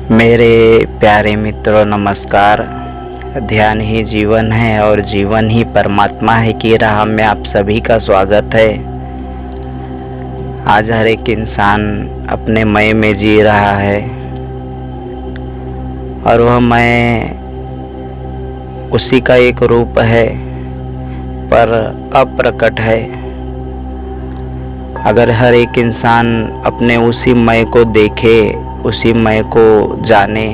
मेरे प्यारे मित्रों नमस्कार। ध्यान ही जीवन है और जीवन ही परमात्मा है की राह में आप सभी का स्वागत है। आज हर एक इंसान अपने मय में जी रहा है और वह मय उसी का एक रूप है पर अप्रकट है। अगर हर एक इंसान अपने उसी मय को देखे, उसी मय को जाने,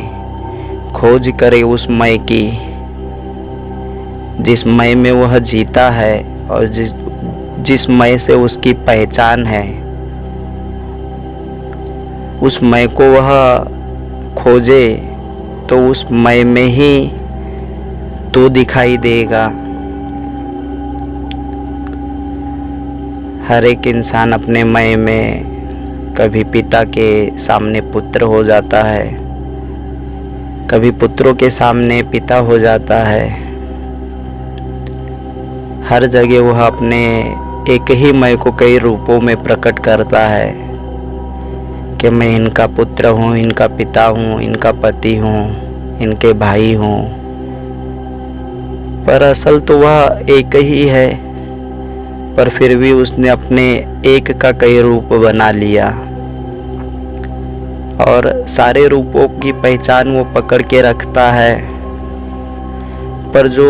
खोज करे उस मय की जिस मय में वह जीता है और जिस मय से उसकी पहचान है, उस मय को वह खोजे तो उस मय में ही तो दिखाई देगा। हर एक इंसान अपने मय में कभी पिता के सामने पुत्र हो जाता है, कभी पुत्रों के सामने पिता हो जाता है। हर जगह वह अपने एक ही मय को कई रूपों में प्रकट करता है कि मैं इनका पुत्र हूँ, इनका पिता हूँ, इनका पति हूँ, इनके भाई हूँ। पर असल तो वह एक ही है, पर फिर भी उसने अपने एक का कई रूप बना लिया और सारे रूपों की पहचान वो पकड़ के रखता है। पर जो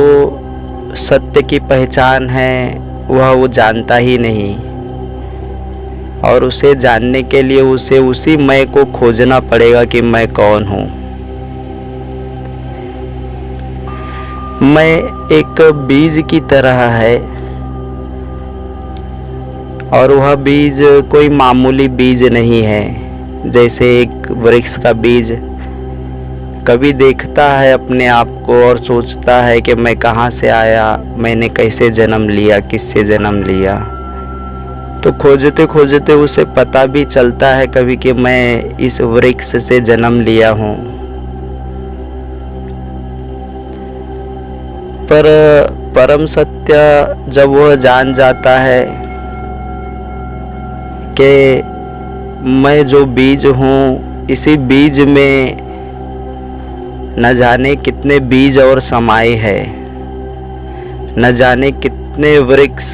सत्य की पहचान है वह वो जानता ही नहीं और उसे जानने के लिए उसे उसी मैं को खोजना पड़ेगा कि मैं कौन हूँ। मैं एक बीज की तरह है और वह बीज कोई मामूली बीज नहीं है। जैसे एक वृक्ष का बीज कभी देखता है अपने आप को और सोचता है कि मैं कहाँ से आया, मैंने कैसे जन्म लिया, किससे जन्म लिया। तो खोजते खोजते उसे पता भी चलता है कभी कि मैं इस वृक्ष से जन्म लिया हूँ। पर परम सत्य जब वह जान जाता है कि मैं जो बीज हूँ, इसी बीज में न जाने कितने बीज और समाये है, न जाने कितने वृक्ष,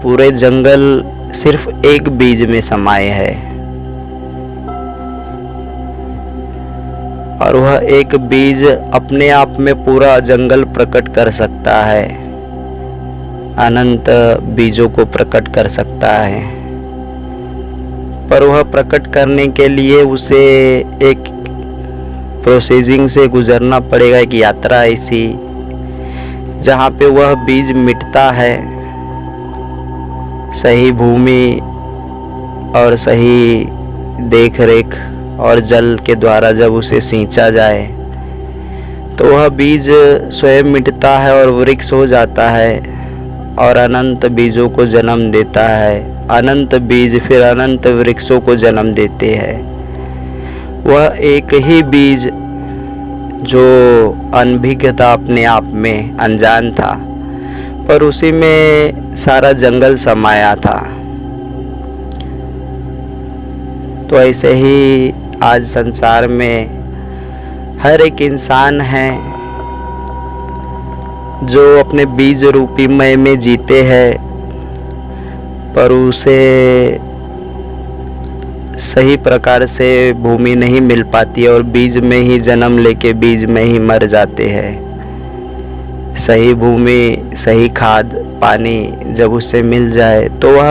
पूरे जंगल सिर्फ एक बीज में समाये है। और वह एक बीज अपने आप में पूरा जंगल प्रकट कर सकता है, अनंत बीजों को प्रकट कर सकता है। पर वह प्रकट करने के लिए उसे एक प्रोसेसिंग से गुजरना पड़ेगा, एक यात्रा ऐसी जहाँ पे वह बीज मिटता है। सही भूमि और सही देख रेख और जल के द्वारा जब उसे सींचा जाए तो वह बीज स्वयं मिटता है और वृक्ष हो जाता है और अनंत बीजों को जन्म देता है। अनंत बीज फिर अनंत वृक्षों को जन्म देते हैं। वह एक ही बीज जो अनभिज्ञ था, अपने आप में अनजान था, पर उसी में सारा जंगल समाया था। तो ऐसे ही आज संसार में हर एक इंसान है जो अपने बीज रूपी मय में जीते हैं, पर उसे सही प्रकार से भूमि नहीं मिल पाती और बीज में ही जन्म लेके बीज में ही मर जाते हैं। सही भूमि, सही खाद पानी जब उसे मिल जाए तो वह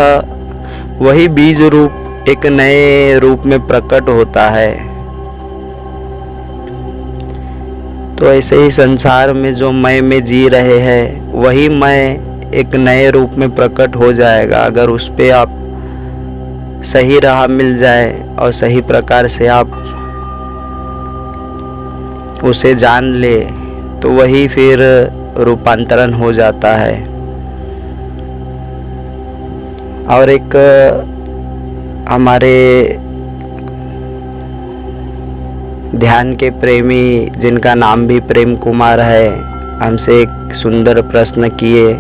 वही बीज रूप एक नए रूप में प्रकट होता है। तो ऐसे ही संसार में जो मय में जी रहे हैं वही मय एक नए रूप में प्रकट हो जाएगा। अगर उस पे आप सही राह मिल जाए और सही प्रकार से आप उसे जान ले तो वही फिर रूपांतरण हो जाता है। और एक हमारे ध्यान के प्रेमी जिनका नाम भी प्रेम कुमार है, हमसे एक सुंदर प्रश्न किए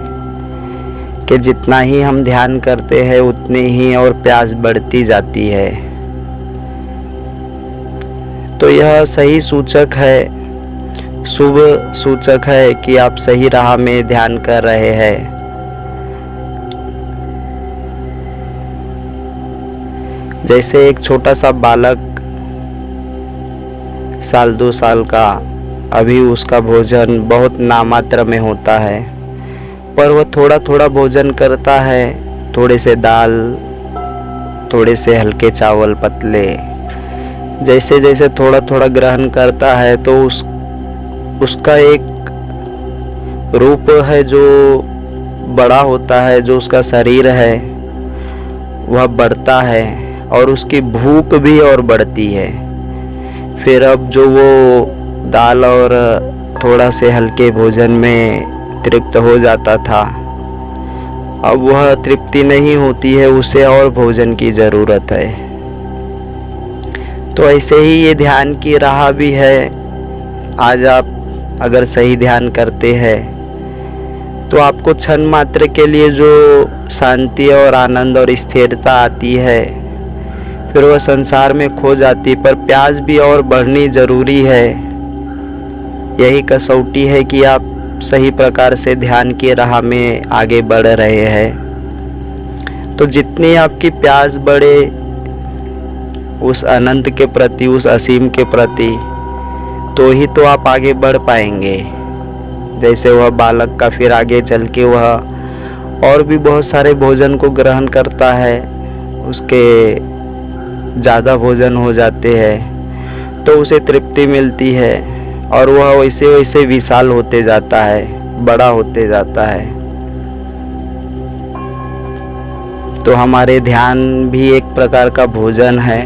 कि जितना ही हम ध्यान करते हैं उतनी ही और प्यास बढ़ती जाती है। तो यह सही सूचक है, शुभ सूचक है कि आप सही राह में ध्यान कर रहे हैं। जैसे एक छोटा सा बालक 1-2 साल का, अभी उसका भोजन बहुत नामात्र में होता है, पर वह थोड़ा थोड़ा भोजन करता है, थोड़े से दाल, थोड़े से हल्के चावल पतले। जैसे जैसे थोड़ा थोड़ा ग्रहण करता है तो उसका एक रूप है जो बड़ा होता है, जो उसका शरीर है वह बढ़ता है और उसकी भूख भी और बढ़ती है। फिर अब जो वो दाल और थोड़ा से हल्के भोजन में तृप्त हो जाता था, अब वह तृप्ति नहीं होती है, उसे और भोजन की ज़रूरत है। तो ऐसे ही ये ध्यान की राह भी है। आज आप अगर सही ध्यान करते हैं तो आपको क्षण मात्र के लिए जो शांति और आनंद और स्थिरता आती है, फिर वह संसार में खो जाती, पर प्यास भी और बढ़नी ज़रूरी है। यही कसौटी है कि आप सही प्रकार से ध्यान की राह में आगे बढ़ रहे हैं। तो जितनी आपकी प्यास बढ़े उस अनंत के प्रति, उस असीम के प्रति, तो ही तो आप आगे बढ़ पाएंगे। जैसे वह बालक का फिर आगे चल के वह और भी बहुत सारे भोजन को ग्रहण करता है, उसके ज़्यादा भोजन हो जाते हैं तो उसे तृप्ति मिलती है और वह वैसे वैसे विशाल होते जाता है, बड़ा होते जाता है। तो हमारे ध्यान भी एक प्रकार का भोजन है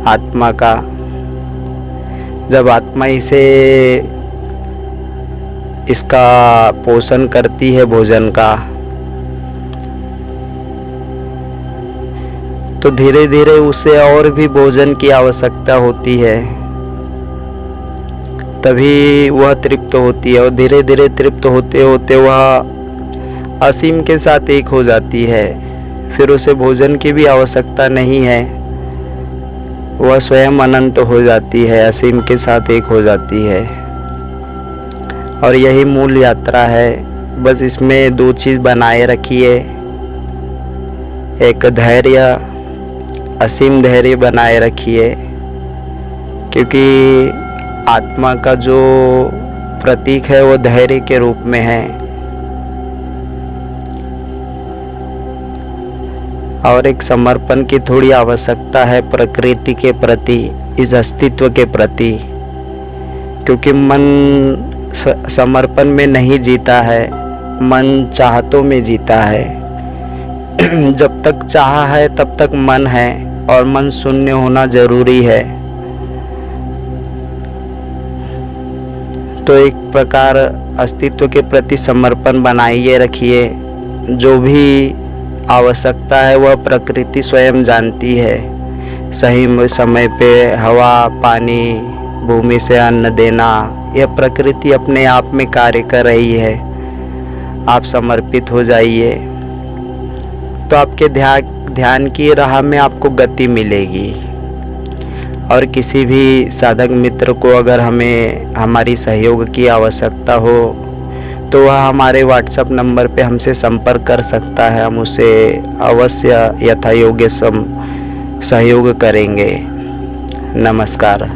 आत्मा का। जब आत्मा इसका पोषण करती है भोजन का, तो धीरे धीरे उसे और भी भोजन की आवश्यकता होती है, तभी वह तृप्त होती है और धीरे धीरे तृप्त होते होते वह असीम के साथ एक हो जाती है। फिर उसे भोजन की भी आवश्यकता नहीं है, वह स्वयं अनंत हो जाती है, असीम के साथ एक हो जाती है। और यही मूल यात्रा है। बस इसमें 2 चीज़ बनाए रखिए, एक धैर्य, असीम धैर्य बनाए रखिए, क्योंकि आत्मा का जो प्रतीक है वो धैर्य के रूप में है। और एक समर्पण की थोड़ी आवश्यकता है प्रकृति के प्रति, इस अस्तित्व के प्रति, क्योंकि मन समर्पण में नहीं जीता है, मन चाहतों में जीता है। जब तक चाह है तब तक मन है और मन शून्य होना जरूरी है। तो एक प्रकार अस्तित्व के प्रति समर्पण बनाइए रखिए। जो भी आवश्यकता है वह प्रकृति स्वयं जानती है। सही समय पे हवा, पानी, भूमि से अन्न देना, यह प्रकृति अपने आप में कार्य कर रही है। आप समर्पित हो जाइए तो आपके ध्यान की राह में आपको गति मिलेगी। और किसी भी साधक मित्र को अगर हमें हमारी सहयोग की आवश्यकता हो तो वह हमारे व्हाट्सएप नंबर पे हमसे संपर्क कर सकता है। हम उसे अवश्य यथायोग्य सहयोग करेंगे। नमस्कार।